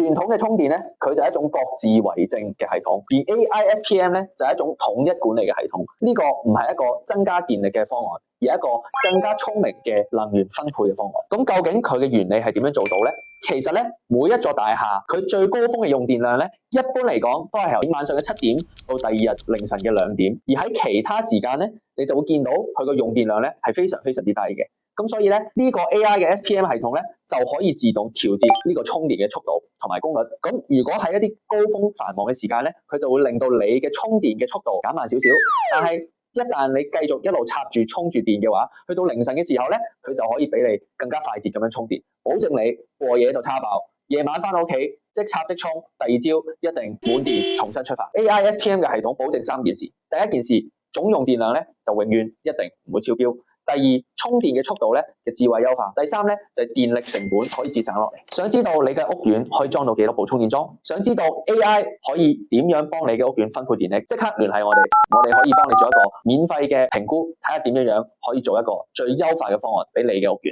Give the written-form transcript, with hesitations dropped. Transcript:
傳統嘅充電咧，佢就係一種各自為政嘅系統，而 AISPM 咧就係一種統一管理嘅系統。呢個唔係一個增加電力嘅方案，而係一個更加聰明嘅能源分配嘅方案。咁究竟佢嘅原理係點樣做到咧？其實咧，每一座大廈佢最高峰嘅用電量咧，一般嚟講都係由晚上嘅7點到第二日凌晨嘅2點，而喺其他時間咧，你就會見到佢個用電量咧係非常非常之低嘅。咁所以咧，呢個 AI 嘅 SPM 系統咧就可以自動調節呢個充電嘅速度同埋功率。咁如果喺一啲高峰繁忙嘅時間咧，佢就會令到你嘅充電嘅速度減慢少少，但係一旦你繼續一路插住充住電嘅話，去到凌晨嘅時候咧，佢就可以俾你更加快捷咁樣充電，保證你過夜就叉爆，夜晚翻到屋企即插即充，第二朝一定滿電重新出發。AISPM 嘅系統保證3件事，第一件事，總用電量咧就永遠一定唔會超標。第二，充電嘅速度咧嘅智慧優化。第三咧就係電力成本可以節省落嚟。想知道你嘅屋苑可以裝到幾多部充電樁？想知道 AI 可以點樣幫你嘅屋苑分配電力？即刻聯繫我哋，我哋可以幫你做一個免費嘅評估，睇下點樣可以做一個最優化嘅方案俾你嘅屋苑。